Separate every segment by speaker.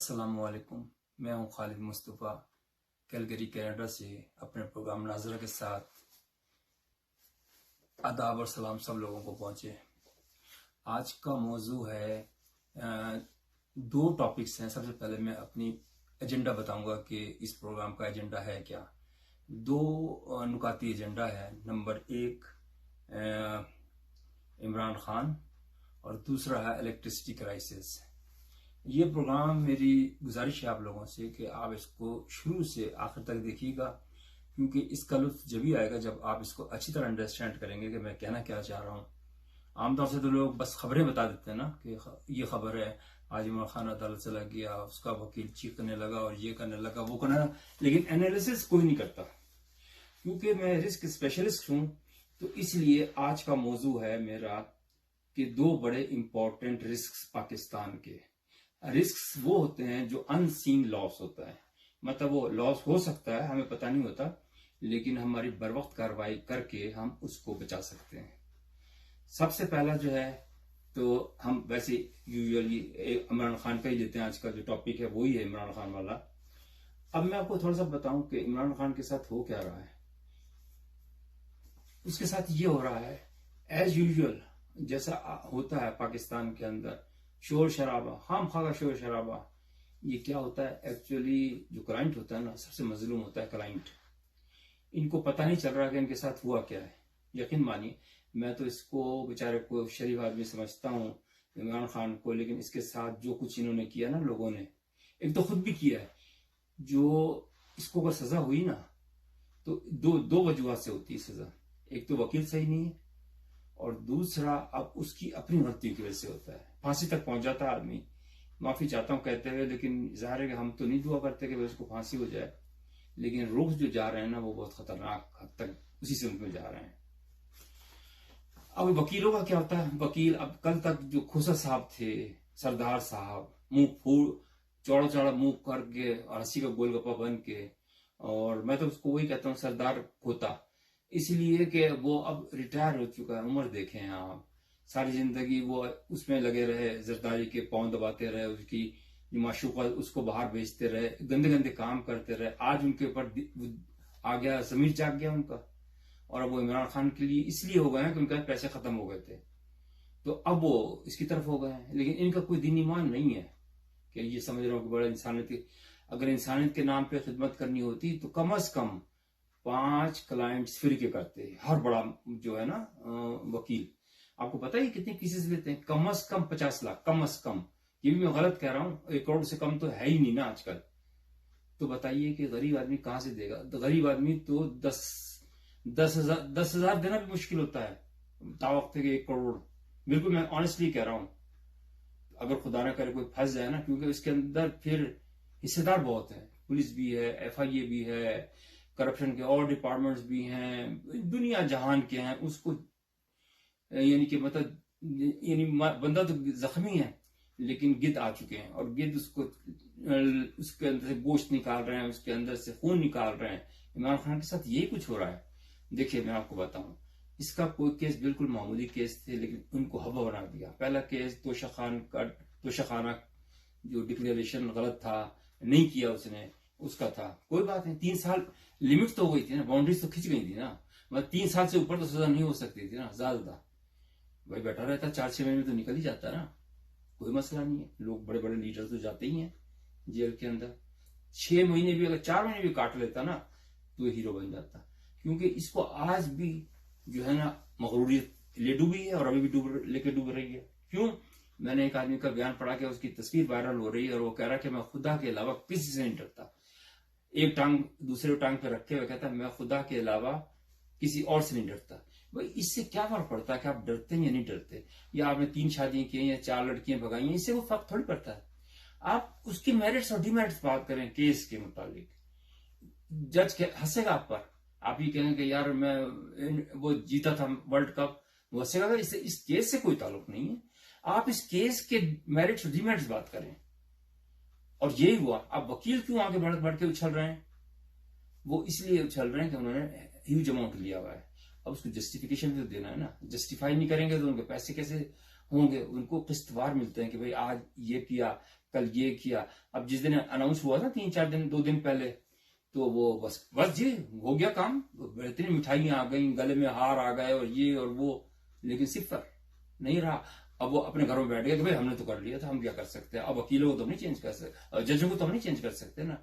Speaker 1: السلام علیکم، میں ہوں خالد مصطفیٰ کیلگری کینیڈا سے اپنے پروگرام ناظرہ کے ساتھ آداب اور سلام سب لوگوں کو پہنچے۔ آج کا موضوع ہے دو ٹاپکس ہیں۔ سب سے پہلے میں اپنی ایجنڈا بتاؤں گا کہ اس پروگرام کا ایجنڈا ہے کیا۔ دو نکاتی ایجنڈا ہے۔ نمبر 1 عمران خان اور دوسرا ہے الیکٹریسٹی کرائسس۔ یہ پروگرام میری گزارش ہے آپ لوگوں سے کہ آپ اس کو شروع سے آخر تک دیکھیے گا، کیونکہ اس کا لطف جبھی آئے گا جب آپ اس کو اچھی طرح انڈرسٹینڈ کریں گے کہ میں کہنا کیا چاہ رہا ہوں۔ عام طور سے تو لوگ بس خبریں بتا دیتے ہیں نا کہ یہ خبر ہے، آج عمران خان عدالت چلا گیا، اس کا وکیل چیخنے لگا اور یہ کرنے لگا وہ کرنے لگا، لیکن انالیسس کوئی نہیں کرتا۔ کیونکہ میں رسک اسپیشلسٹ ہوں تو اس لیے آج کا موضوع ہے میرا کہ دو بڑے امپورٹنٹ رسکس پاکستان کے۔ رسکس وہ ہوتے ہیں جو ان سین لاس ہوتا ہے، مطلب وہ لاس ہو سکتا ہے، ہمیں پتہ نہیں ہوتا، لیکن ہماری بروقت کارروائی کر کے ہم اس کو بچا سکتے ہیں۔ سب سے پہلا جو ہے تو ہم ویسے یوزلی عمران خان کا ہی لیتے ہیں، آج کا جو ٹاپک ہے وہی ہے عمران خان والا۔ اب میں آپ کو تھوڑا سا بتاؤں کہ عمران خان کے ساتھ ہو کیا رہا ہے۔ اس کے ساتھ یہ ہو رہا ہے ایز یوزول جیسا ہوتا ہے پاکستان کے اندر، شور شرابہ، خام خواہ شور شرابہ۔ یہ کیا ہوتا ہے ایکچولی، جو کلائنٹ ہوتا ہے نا سب سے مظلوم ہوتا ہے کلائنٹ۔ ان کو پتہ نہیں چل رہا کہ ان کے ساتھ ہوا کیا ہے۔ یقین مانی میں تو اس کو بیچارے کو شریف آدمی سمجھتا ہوں عمران خان کو، لیکن اس کے ساتھ جو کچھ انہوں نے کیا نا لوگوں نے، ایک تو خود بھی کیا ہے، جو اس کو اگر سزا ہوئی نا تو دو وجوہات سے ہوتی ہے سزا۔ ایک تو وکیل صحیح نہیں ہے، اور دوسرا اب اس کی اپنی غلطی کی وجہ سے ہوتا ہے۔ پھانسی تک پہنچ جاتا ہے آدمی، معافی چاہتا ہوں کہتے ہوئے، لیکن ظاہر ہے کہ ہم تو نہیں دعا کرتے کہ اس کو پھانسی ہو جائے، لیکن رخ جو جا رہے ہیں نا وہ بہت خطرناک حد تک اسی سمت میں جا رہے ہیں۔ اب وکیلوں کا کیا ہوتا ہے، وکیل اب کل تک جو کھوسا صاحب تھے، سردار صاحب، منہ پھوڑ چوڑا چوڑا منہ کر کے اور ہنسی کا گول گپا بن کے، اور میں تو اس کو وہی کہتا ہوں سردار کھوتا، اس لیے کہ وہ اب ریٹائر ہو چکا ہے۔ عمر دیکھیں آپ، ساری زندگی وہ اس میں لگے رہے، زرداری کے پاؤں دباتے رہے، اس کی معشوقہ اس کو باہر بھیجتے رہے، گندے گندے کام کرتے رہے۔ آج ان کے اوپر آ گیا، ضمیر جاگ گیا ان کا، اور اب وہ عمران خان کے لیے اس لیے ہو گئے ہیں کہ ان کے پیسے ختم ہو گئے تھے، تو اب وہ اس کی طرف ہو گئے ہیں۔ لیکن ان کا کوئی دین ایمان نہیں ہے کہ یہ سمجھ رہا ہوں کہ بڑا انسانیت، اگر انسانیت کے نام پہ خدمت کرنی ہوتی تو کم از کم 5 کلائنٹس فری کے کرتے۔ ہر بڑا جو ہے نا وکیل، آپ کو پتہ ہی کتنے کیسز لیتے ہیں، کم از کم 50 لاکھ، کم از کم۔ یہ بھی میں غلط کہہ رہا ہوں، 1 کروڑ سے کم تو ہے ہی نہیں نا آج کل۔ تو بتائیے کہ غریب آدمی کہاں سے دے گا؟ غریب آدمی تو 10,000 دینا بھی مشکل ہوتا ہے، تاوقت ہے کہ 1 کروڑ۔ بالکل میں آنیسٹلی کہہ رہا ہوں، اگر خدا نہ کرے کوئی پھنس جائے نا، کیونکہ اس کے اندر پھر حصے دار بہت ہیں، پولیس بھی ہے، FIA بھی ہے، کرپشن کے اور ڈپارٹمنٹس بھی ہیں، دنیا جہان کے ہیں، اس کو یعنی کہ مطلب یعنی بندہ تو زخمی ہے لیکن گد آ چکے ہیں، اور گد اس کے اندر سے گوشت نکال رہے ہیں، اس کے اندر سے خون نکال رہے ہیں۔ عمران خان کے ساتھ یہی کچھ ہو رہا ہے۔ دیکھیے میں آپ کو بتاؤں، اس کا کوئی کیس بالکل معمولی کیس تھے، لیکن ان کو ہوا بنا دیا۔ پہلا کیس توشہ خانہ جو ڈکلیریشن غلط تھا، نہیں کیا اس نے، اس کا تھا، کوئی بات نہیں، 3 سال لمٹ تو ہو گئی تھی نا، باؤنڈریز تو کھنچ گئی تھی نا، مطلب 3 سال سے اوپر تو سزا نہیں ہو سکتی تھی نا، زیادہ بھائی بیٹھا رہتا 4-6 مہینے میں تو نکل ہی جاتا نا، کوئی مسئلہ نہیں ہے۔ لوگ بڑے بڑے لیڈر تو جاتے ہی ہیں جیل کے اندر، 6 مہینے بھی اگر 4 مہینے بھی کاٹ لیتا نا تو یہ ہیرو بن جاتا، کیونکہ اس کو آج بھی جو ہے نا مغروریت لے ڈوبی ہے، اور ابھی بھی لے کے ڈوب رہی ہے۔ کیوں؟ میں نے ایک آدمی کا بیان پڑھا کہ اس کی تصویر وائرل ہو رہی ہے، اور وہ کہہ رہا کہ میں خدا کے علاوہ کسی سے نہیں ڈرتا، ایک ٹانگ دوسرے ٹانگ پہ رکھے ہوئے کہتا میں خدا کے علاوہ کسی اور سے نہیں ڈرتا۔ بھائی اس سے کیا فرق پڑتا ہے کہ آپ ڈرتے ہیں یا نہیں ڈرتے، یا آپ نے 3 شادیاں کی یا 4 لڑکیاں بھگائی ہیں، اس سے وہ فرق تھوڑی پڑتا ہے۔ آپ اس کی میرٹس اور ڈی میرٹس بات کریں کیس کے متعلق، جج ہنسے گا آپ پر، آپ یہ کہیں گے کہ یار میں وہ جیتا تھا ورلڈ کپ، وہ ہنسے گا، اس کیس سے کوئی تعلق نہیں ہے۔ آپ اس کیس کے میرٹس اور ڈی میرٹس بات کریں، اور یہی ہوا۔ اب وکیل کیوں آگے بڑھ کے اچھل رہے ہیں؟ وہ اس لیے اچھل رہے ہیں کہ انہوں نے ہیوج اماؤنٹ لیا ہوا ہے، اب اس کو جسٹیفیکیشن بھی تو دینا ہے نا، جسٹیفائی نہیں کریں گے تو ان کے پیسے کیسے ہوں گے؟ ان کو قسط وار ملتے ہیں کہ بھائی آج یہ کیا، کل یہ کیا. اب جس دن اناؤنس ہوا تھا 2 دن پہلے, تو وہ بس جی ہو گیا کام, اتنی مٹھائیاں آ گئیں, گلے میں ہار آ گئے اور یہ اور وہ, لیکن صفر نہیں رہا. اب وہ اپنے گھروں میں بیٹھ گئے کہ بھائی ہم نے تو کر لیا تھا, ہم کیا کر سکتے ہیں, اب وکیلوں کو تو نہیں چینج کر سکتے, ججوں کو تو ہم نہیں چینج کر سکتے نا.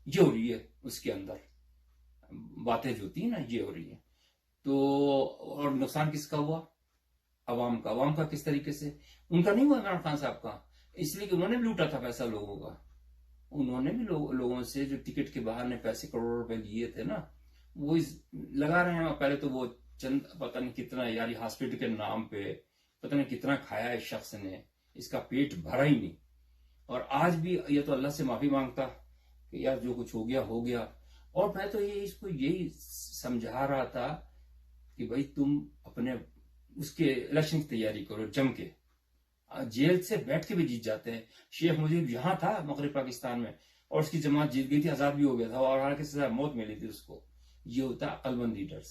Speaker 1: یہ ہو رہی ہے اس کے اندر باتیں جو ہوتی ہیں نا, یہ ہو رہی ہے. تو اور نقصان کس کا ہوا؟ عوام کا. عوام کا کس طریقے سے؟ ان کا نہیں ہوا عمران خان صاحب کا, اس لیے کہ انہوں نے بھی لوٹا تھا پیسہ لوگوں کا. انہوں نے بھی لوگوں سے جو ٹکٹ کے باہر نے پیسے کروڑ روپے لیے تھے نا, وہ لگا رہے ہیں. پہلے تو وہ چند پتہ نہیں کتنا یار ہاسپٹل کے نام پہ پتہ نہیں کتنا کھایا ہے شخص نے, اس کا پیٹ بھرا ہی نہیں. اور آج بھی یہ تو اللہ سے معافی مانگتا کہ یار جو کچھ ہو گیا ہو گیا. اور میں تو اس کو یہی سمجھا رہا تھا کہ بھائی تم اپنے اس کے الیکشن کی تیاری کرو جم کے. جیل سے بیٹھ کے بھی جیت جاتے ہیں. شیخ مجیب یہاں تھا مغرب پاکستان میں, اور اس کی جماعت جیت گئی تھی, آزاد بھی ہو گیا تھا, اور حالانکہ سزا موت ملی تھی اس کو. یہ ہوتا ہے عقل مند لیڈرز.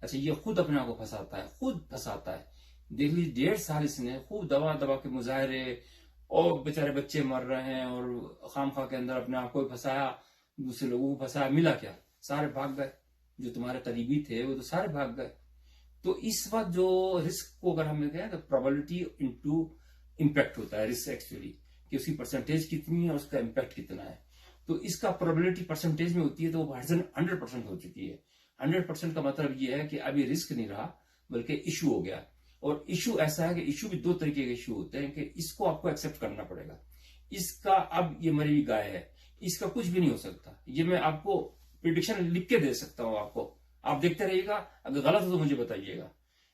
Speaker 1: اچھا یہ خود اپنے آپ کو پھنساتا ہے, خود پھنساتا ہے. دیکھ لیجیے 1.5 سال اس نے خوب دبا دبا کے مظاہرے, اور بیچارے بچے مر رہے ہیں, اور خام خواہ کے اندر اپنے آپ کو پھنسایا, دوسرے لوگوں کو پھنسایا. ملا کیا؟ سارے بھاگ گئے. جو تمہارے قریبی تھے وہ تو سارے بھاگ گئے. تو اس وقت جو رسک کو اگر ہم نے کہا تو پروبیبلٹی انٹو امپیکٹ ہوتا ہے رسک ایکچولی, کہ اس کی پرسنٹیج کتنی ہے اور اس کا امپیکٹ کتنا ہے. تو اس کا پروبیبلٹی پرسنٹیج میں ہوتی ہے تو وہ 100% ہو چکی ہے. 100% کا مطلب یہ ہے کہ ابھی رسک نہیں رہا بلکہ ایشو ہو گیا. اور ایشو ایسا ہے کہ ایشو بھی 2 طریقے کے ایشو ہوتے ہیں, کہ اس کو آپ کو ایکسپٹ کرنا پڑے گا. اس کا اب یہ مری ہوئی گائے ہے, اس کا کچھ بھی نہیں ہو سکتا. یہ میں آپ کو پریڈکشن لکھ کے دے سکتا ہوں آپ کو, آپ دیکھتے رہیے گا, اگر غلط ہو تو مجھے بتائیے گا.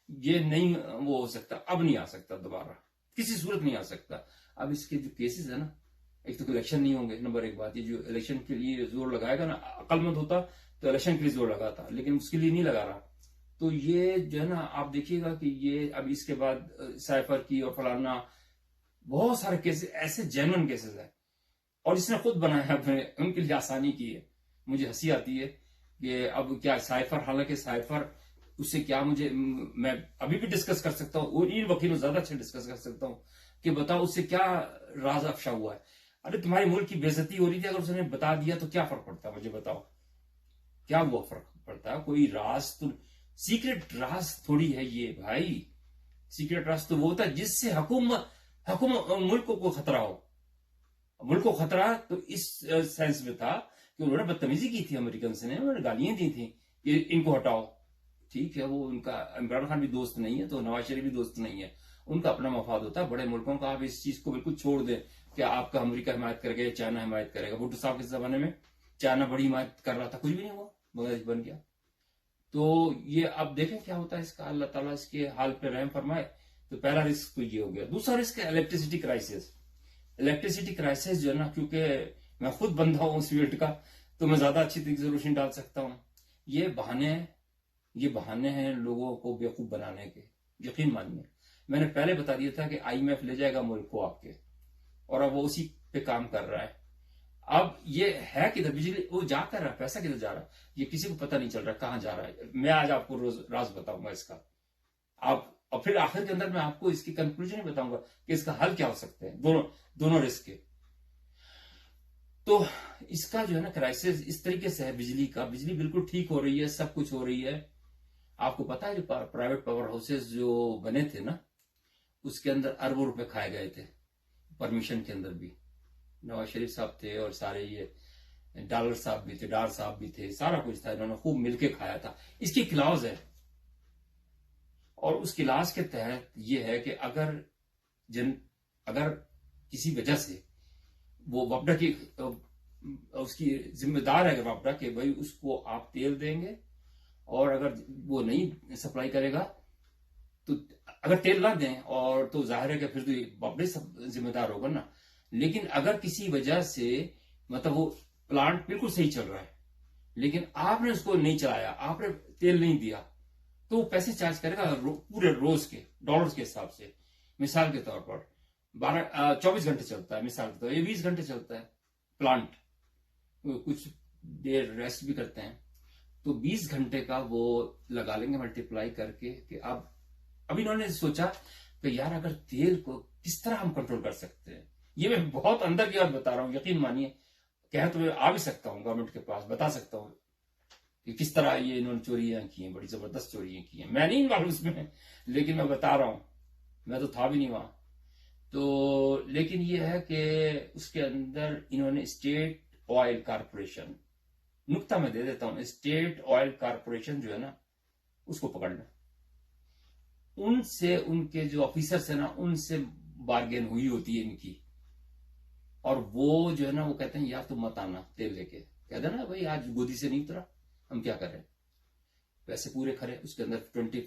Speaker 1: یہ نہیں وہ ہو سکتا, اب نہیں آ سکتا دوبارہ, کسی صورت نہیں آ سکتا. اب اس کے جو کیسز ہیں نا, ایک تو الیکشن نہیں ہوں گے, نمبر 1 بات. یہ جو الیکشن کے لیے زور لگائے گا نا, عقل مند ہوتا تو الیکشن کے لیے زور لگاتا, لیکن اس کے لیے نہیں لگا رہا. تو یہ جو ہے نا آپ دیکھیے گا کہ یہ اب اس کے بعد سائفر کی اور فلانا بہت سارے کیسز ایسے جینون کیسز ہیں, اور اس نے خود بنایا اپنے, ان کے لیے آسانی کی ہے. مجھے ہنسی آتی ہے کہ اب کیا سائفر, حالانکہ سائفر اس سے کیا میں ابھی بھی ڈسکس کر سکتا ہوں, اور ان وکیلوں زیادہ اچھے ڈسکس کر سکتا ہوں کہ بتاؤ اس سے کیا راز افشا ہوا ہے. ارے تمہارے ملک کی بے عزتی ہو رہی تھی, اگر اس نے بتا دیا تو کیا فرق پڑتا ہے؟ مجھے بتاؤ کیا وہ فرق پڑتا ہے؟ کوئی راز تو, سیکرٹ راز تھوڑی ہے یہ بھائی. سیکرٹ راز تو وہ ہوتا ہے جس سے حکومت ملک کو خطرہ ہو. ملک کو خطرہ تو اس سینس میں تھا کہ انہوں نے بدتمیزی کی تھی امریکن سے, انہوں نے گالیاں دی تھیں کہ ان کو ہٹاؤ. ٹھیک ہے, وہ ان کا عمران خان بھی دوست نہیں ہے تو نواز شریف بھی دوست نہیں ہے, ان کا اپنا مفاد ہوتا ہے. بڑے ملکوں کا آپ اس چیز کو بالکل چھوڑ دیں کہ آپ کا امریکہ حمایت کرے گا, چائنا حمایت کرے گا. بھٹو صاحب کے زمانے میں چائنا بڑی حمایت کر رہا تھا, کچھ بھی نہیں ہوا, بنگلہ بن گیا. تو یہ اب دیکھیں کیا ہوتا ہے اس کا, اللہ تعالیٰ اس کے حال پہ رحم فرمائے. تو پہلا رسک تو یہ ہو گیا. دوسرا رسک ہے الیکٹریسٹی کرائسس. الیکٹریسٹی کرائسس جو ہے نا, کیونکہ میں خود بندہ ہوں اس فیلڈ کا, تو میں زیادہ اچھی طریقے سے روشنی ڈال سکتا ہوں. یہ بہانے ہیں لوگوں کو بیوقوف بنانے کے. یقین مانیے میں نے پہلے بتا دیا تھا کہ IMF لے جائے گا ملک کو آپ کے, اور اب وہ اسی پہ کام کر رہا ہے. اب یہ ہے کہ بجلی وہ جا کر رہا ہے, پیسہ کدھر جا رہا ہے یہ کسی کو پتہ نہیں چل رہا کہاں جا رہا ہے. میں آج آپ کو راز بتاؤں گا اس کا, اور پھر آخر کے اندر میں آپ کو اس کی کنکلوژن بتاؤں گا کہ اس کا حل کیا ہو سکتے ہیں دونوں رسک کے. تو اس کا جو ہے نا کرائسس اس طریقے سے ہے بجلی کا. بجلی بالکل ٹھیک ہو رہی ہے, سب کچھ ہو رہی ہے. آپ کو پتا ہے جو پرائیویٹ پاور ہاؤسز جو بنے تھے نا, اس کے اندر اربوں روپے کھائے گئے تھے پرمیشن کے اندر بھی. نواز شریف صاحب تھے اور سارے یہ ڈالر صاحب بھی تھے, ڈار صاحب بھی تھے, سارا کچھ تھا, انہوں نے خوب مل کے کھایا تھا. اس کی کلاوز ہے, اور اس کلاس کے تحت یہ ہے کہ اگر کسی وجہ سے وہ وابڈا کی اس کی ذمہ دار ہے وابڈا کہ بھائی اس کو آپ تیل دیں گے, اور اگر وہ نہیں سپلائی کرے گا تو اگر تیل نہ دیں اور تو ظاہر ہے کہ پھر تو وابڈا ذمہ دار ہوگا نا. لیکن اگر کسی وجہ سے مطلب وہ پلانٹ بالکل صحیح چل رہا ہے لیکن آپ نے اس کو نہیں چلایا, آپ نے تیل نہیں دیا, تو وہ پیسے چارج کرے گا پورے روز کے ڈالرز کے حساب سے. مثال کے طور پر 24 گھنٹے چلتا ہے, مثال کے طور پر یہ 20 گھنٹے چلتا ہے پلانٹ, کچھ دیر ریسٹ بھی کرتے ہیں, تو 20 گھنٹے کا وہ لگا لیں گے ملٹیپلائی کر کے. کہ اب انہوں نے سوچا کہ یار اگر تیل کو کس طرح ہم کنٹرول کر سکتے ہیں, یہ میں بہت اندر کی بات بتا رہا ہوں، یقین مانیے کہ تو میں آ بھی سکتا ہوں گورنمنٹ کے پاس، بتا سکتا ہوں کہ کس طرح یہ انہوں نے چوریاں کی ہیں، بڑی زبردست چوریاں کی ہیں. میں نہیں انوالو اس میں، لیکن میں بتا رہا ہوں، میں تو تھا بھی نہیں وہاں. تو لیکن یہ ہے کہ اس کے اندر انہوں نے اسٹیٹ آئل کارپوریشن، نقطہ میں دے دیتا ہوں، اسٹیٹ آئل کارپوریشن جو ہے نا اس کو پکڑ لیں. ان سے ان کے جو آفیسرس ہیں نا ان سے بارگین ہوئی ہوتی ہے ان کی، اور وہ جو ہے نا وہ کہتے ہیں یار تم مت آنا تیل لے کے، کہتے ہیں نا بھائی آج گودی سے نہیں اترا ہم کیا کریں، پیسے پورے کھڑے اس کے اندر 20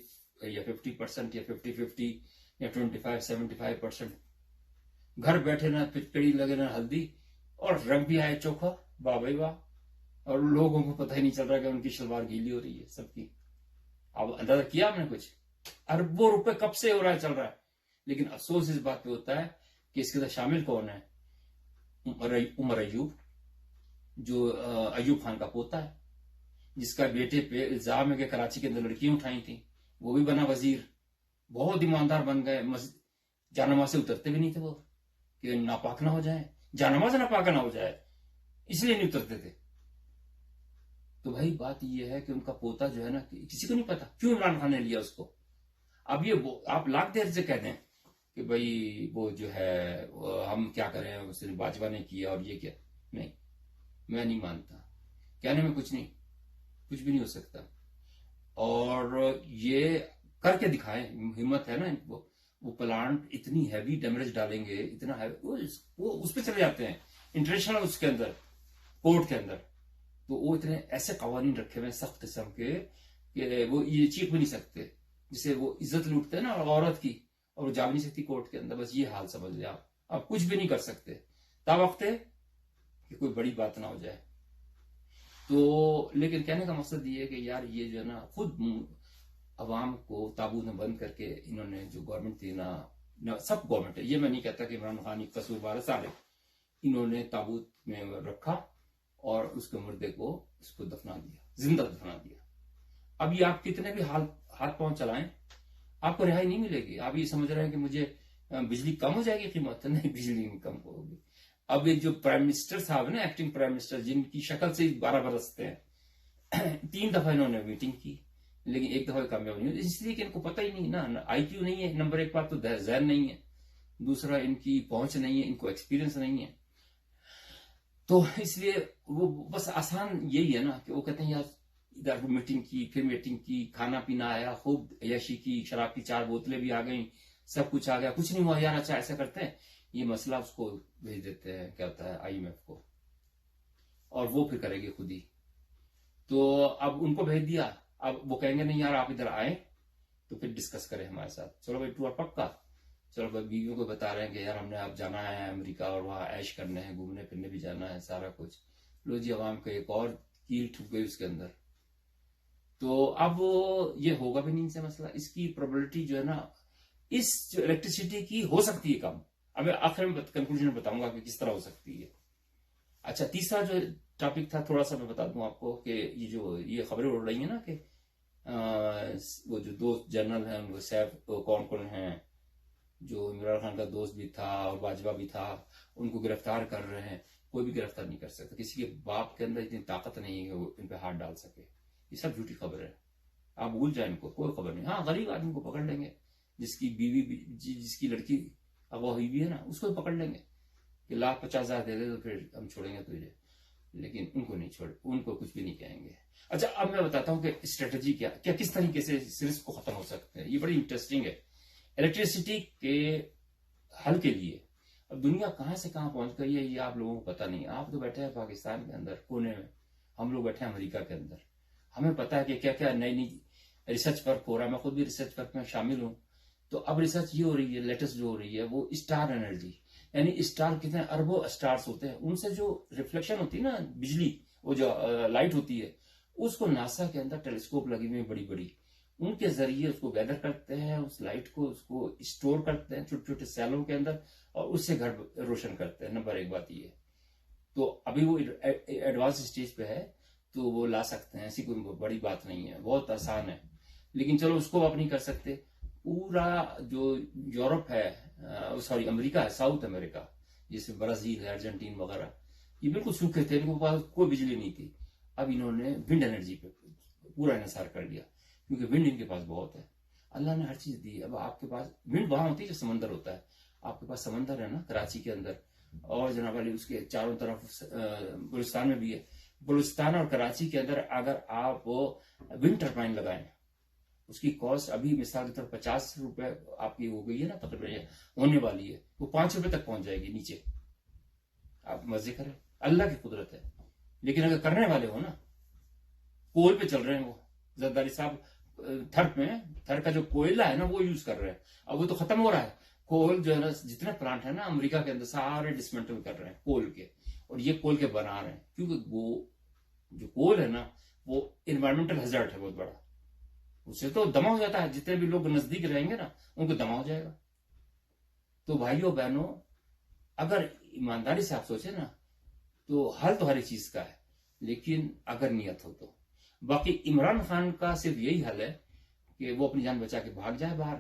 Speaker 1: یا 50% یا 50-50 یا 25-75%. گھر بیٹھے نا پچکڑی لگے نا ہلدی، اور رنگ بھی آئے چوکھا، واہ بھائی واہ، اور لوگوں کو پتہ ہی نہیں چل رہا کہ ان کی شلوار گیلی ہو رہی ہے سب کی. اب اندازہ کیا ہم نے کچھ اربوں روپے کب سے ہو رہا ہے، چل رہا ہے. لیکن افسوس اس بات پہ ہوتا ہے کہ اس کے اندر شامل کون ہے؟ عمر ایوب، جو ایوب خان کا پوتا ہے، جس کا بیٹے پہ الزام ہے کہ کراچی کے اندر لڑکیاں اٹھائی تھیں، وہ بھی بنا وزیر، بہت ایماندار بن گئے، جانماز سے اترتے بھی نہیں تھے وہ کہ ناپاک نہ ہو جائے، جانماز ناپاک نہ ہو جائے، اس لیے نہیں اترتے تھے. تو بھائی بات یہ ہے کہ ان کا پوتا جو ہے نا کسی کو نہیں پتا کیوں عمران خان نے لیا اس کو. اب یہ آپ لاکھ دیر سے کہہ دیں کہ بھائی وہ جو ہے ہم کیا کریں، اس نے باجوہ نے کیا اور یہ کیا، نہیں، میں نہیں مانتا. کہنے میں کچھ نہیں، کچھ بھی نہیں ہو سکتا. اور یہ کر کے دکھائیں، ہمت ہے نا ان کو. وہ پلانٹ اتنی ہیوی ڈیمیج ڈالیں گے، اتنا وہ اس پہ چلے جاتے ہیں انٹرنیشنل اس کے اندر کورٹ کے اندر. تو وہ اتنے ایسے قوانین رکھے ہوئے سخت قسم کے کہ وہ یہ چیخ بھی نہیں سکتے، جسے وہ عزت لوٹتے ہیں نا عورت کی، اور وہ جا بھی نہیں سکتی کورٹ کے اندر. بس یہ حال سمجھ لیں آپ کچھ بھی نہیں کر سکتے تا وقت ہے کہ کوئی بڑی بات نہ ہو جائے. تو لیکن کہنے کا مقصد یہ ہے کہ یار یہ جو ہے نا خود عوام کو تابوت میں بند کر کے انہوں نے جو گورنمنٹ تھی نا، سب گورنمنٹ ہے، یہ میں نہیں کہتا کہ عمران خان کی قصور سارے، انہوں نے تابوت میں رکھا اور اس کے مردے کو اس کو دفنا دیا، زندہ دفنا دیا. اب یہ آپ کتنے بھی ہاتھ پاؤں چلائیں آپ کو رہائی نہیں ملے گی. آپ یہ سمجھ رہے ہیں کہ مجھے بجلی کم ہو جائے گی قیمت، نہیں، بجلی نہیں کم ہوگی. اب ایک جو پرائم منسٹر صاحب نا، ایکٹنگ پرائم منسٹر، جن کی شکل سے 12 برستے ہیں، 3 دفعہ انہوں نے میٹنگ کی لیکن ایک دفعہ کامیاب نہیں ہوئی، اس لیے کہ ان کو پتہ ہی نہیں نا، آئی کیو نہیں ہے نمبر ایک بات، تو ذہن نہیں ہے، دوسرا ان کی پہنچ نہیں ہے، ان کو ایکسپیرینس نہیں ہے. تو اس لیے وہ بس آسان یہی ہے نا کہ وہ کہتے ہیں یار ادھر میٹنگ کی، پھر میٹنگ کی، کھانا پینا آیا، خوب عیاشی کی، شراب کی 4 بوتلیں بھی آ گئیں، سب کچھ آ گیا، کچھ نہیں ہوا یار، اچھا ایسا کرتے ہیں، یہ مسئلہ اس کو بھیج دیتے ہیں، کیا ہوتا ہے IMF کو، اور وہ پھر کرے گی خود ہی. تو اب ان کو بھیج دیا، اب وہ کہیں گے نہیں یار آپ ادھر آئیں تو پھر ڈسکس کریں ہمارے ساتھ. چلو بھائی ٹور پکا، چلو بھائی بیویوں کو بتا رہے ہیں کہ یار ہم نے آپ جانا ہے امریکہ اور وہاں عیش کرنے ہیں، گھومنے پھرنے بھی جانا ہے، سارا کچھ. لو جی عوام کا ایک اور کیل ٹھک گئی اس کے اندر. تو اب یہ ہوگا بھی نہیں سے مسئلہ. اس کی پروبیبلٹی جو ہے نا اس جو الیکٹریسٹی کی ہو سکتی ہے کم. اب آخر میں کنکلوژن میں بتاؤں گا کہ کس طرح ہو سکتی ہے. اچھا تیسرا جو ٹاپک تھا تھوڑا سا میں بتا دوں آپ کو کہ یہ خبریں اڑ رہی ہیں نا کہ وہ جو دوست جنرل ہیں ان کو سیف کون کون ہیں، جو عمران خان کا دوست بھی تھا اور باجوہ بھی تھا، ان کو گرفتار کر رہے ہیں. کوئی بھی گرفتار نہیں کر سکتا، کسی کے باپ کے اندر اتنی طاقت نہیں ہے کہ وہ ان پہ ہاتھ ڈال سکے. یہ سب جھوٹی خبر ہے، آپ بھول جائیں ان کو، کوئی خبر نہیں. ہاں غریب آدمی کو پکڑ لیں گے، جس کی بیوی جس کی لڑکی اغوا ہوئی بھی ہے نا اس کو پکڑ لیں گے کہ 1,50,000 دے دے تو پھر ہم چھوڑیں گے تجھے، لیکن ان کو نہیں چھوڑ، ان کو کچھ بھی نہیں کہیں گے. اچھا اب میں بتاتا ہوں کہ اسٹریٹجی کیا کس طریقے سے اس رسک کو ختم ہو سکتے ہیں. یہ بڑی انٹرسٹنگ ہے. الیکٹریسٹی کے حل کے لیے اب دنیا کہاں سے کہاں پہنچ گئی ہے یہ آپ لوگوں کو پتہ نہیں. آپ تو بیٹھے ہیں پاکستان کے اندر کونے میں، ہم لوگ بیٹھے ہیں امریکہ کے اندر. ہمیں پتا ہے کہ کیا کیا نئی نئی ریسرچ ورک ہو رہا ہے. میں خود بھی ریسرچ ورک میں شامل ہوں. تو اب ریسرچ یہ ہو رہی ہے، لیٹسٹ جو ہو رہی ہے وہ اسٹار انرجی، یعنی اسٹار کتنے اربوں اسٹارز ہوتے ہیں، ان سے جو ریفلیکشن ہوتی ہے نا بجلی، وہ جو لائٹ ہوتی ہے، اس کو ناسا کے اندر ٹیلیسکوپ لگی ہوئی بڑی بڑی، ان کے ذریعے اس کو گیدر کرتے ہیں، اس لائٹ کو اس کو اسٹور کرتے ہیں چھوٹے چھوٹے سیلوں کے اندر، اور اس سے گھر روشن کرتے ہیں. نمبر ایک بات یہ ہے. تو ابھی وہ ایڈوانس اسٹیج پہ ہے تو وہ لا سکتے ہیں، ایسی کوئی بڑی بات نہیں ہے، بہت آسان ہے. لیکن چلو اس کو آپ نہیں کر سکتے. پورا جو یورپ ہے، سوری امریکہ ہے، ساؤتھ امریکہ جیسے برازیل ہے، ارجنٹین وغیرہ، یہ بالکل سوکھے تھے، ان کے پاس کوئی بجلی نہیں تھی. اب انہوں نے ونڈ انرجی پہ پورا انحصار کر لیا، کیونکہ ونڈ ان کے پاس بہت ہے. اللہ نے ہر چیز دی. اب آپ کے پاس ونڈ وہاں ہوتی ہے جو سمندر ہوتا ہے. آپ کے پاس سمندر ہے نا کراچی کے اندر، اور جناب علی اس کے چاروں طرف بلوچستان میں بھی ہے. بلوچستان اور کراچی کے اندر اگر آپ ونڈ ٹربائن لگائیں، اس کی کاسٹ ابھی مثال کے طور 50 روپے آپ کی ہو گئی ہے نا، تقریباً ہونے والی ہے، وہ 5 روپے تک پہنچ جائے گی نیچے. آپ مزے کریں، اللہ کی قدرت ہے. لیکن اگر کرنے والے ہو نا، کول پہ چل رہے ہیں وہ زرداری صاحب، تھر کا جو کوئلہ ہے نا وہ یوز کر رہے ہیں. اب وہ تو ختم ہو رہا ہے. کول جو ہے نا، جتنے پلانٹ ہیں نا امریکہ کے اندر سارے ڈسمنٹل کر رہے ہیں کول کے، اور یہ کول کے بنا رہے ہیں، کیونکہ وہ جو کول ہے نا وہ انوائرمنٹل ہیزارڈ ہے بہت بڑا. اس سے تو دما ہو جاتا ہے، جتنے بھی لوگ نزدیک رہیں گے نا ان کو دما ہو جائے گا. تو بھائیوں بہنوں، اگر ایمانداری سے آپ سوچیں نا تو حل تو ہر ایک چیز کا ہے، لیکن اگر نیت ہو تو. باقی عمران خان کا صرف یہی حل ہے کہ وہ اپنی جان بچا کے بھاگ جائے باہر،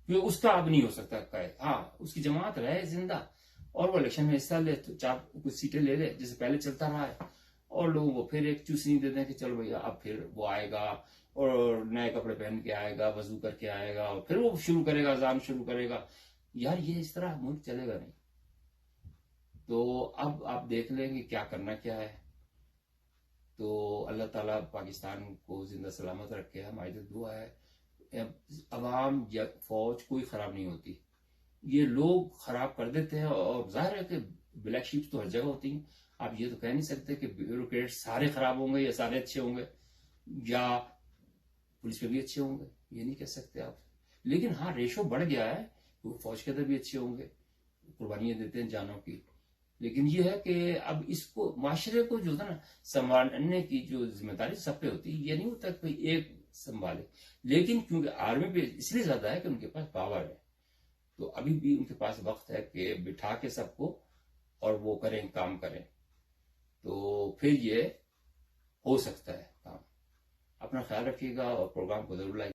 Speaker 1: کیونکہ اس کا اب نہیں ہو سکتا. ہاں اس کی جماعت رہے زندہ اور وہ الیکشن میں حصہ لے، تو 4 کچھ سیٹیں لے لے جیسے پہلے چلتا رہا ہے، اور لوگوں کو پھر ایک چوسنی دے دیں کہ چلو بھیا اب پھر وہ آئے گا اور نئے کپڑے پہن کے آئے گا، وضو کر کے آئے گا، اور پھر وہ شروع کرے گا، اذان شروع کرے گا. یار یہ اس طرح ملک چلے گا نہیں. تو اب آپ دیکھ لیں کہ کیا کرنا کیا ہے. تو اللہ تعالیٰ پاکستان کو زندہ سلامت رکھے. ہماری تو دعا ہے. عوام یا فوج کوئی خراب نہیں ہوتی، یہ لوگ خراب کر دیتے ہیں. اور ظاہر ہے کہ بلیک شیپس تو ہر جگہ ہوتی ہیں. آپ یہ تو کہہ نہیں سکتے کہ بیوروکریٹ سارے خراب ہوں گے یا سارے اچھے ہوں گے، یا پولیس میں بھی اچھے ہوں گے، یہ نہیں کہہ سکتے آپ. لیکن ہاں ریشو بڑھ گیا ہے، فوج کے اندر بھی اچھے ہوں گے، قربانیاں دیتے ہیں جانوں کی. لیکن یہ ہے کہ اب اس کو معاشرے کو جو ہے نا سنبھالنے کی جو ذمہ داری سب پہ ہوتی ہے. یہ نہیں ہوتا کہ ایک سنبھالے، لیکن کیونکہ آرمی پہ اس لیے زیادہ ہے کہ ان کے پاس پاور ہے، تو ابھی بھی ان کے پاس وقت ہے کہ بٹھا کے سب کو اور وہ کریں، کام کریں. تو پھر یہ ہو سکتا ہے کام. اپنا خیال رکھیے گا اور پروگرام کو ضرور لائک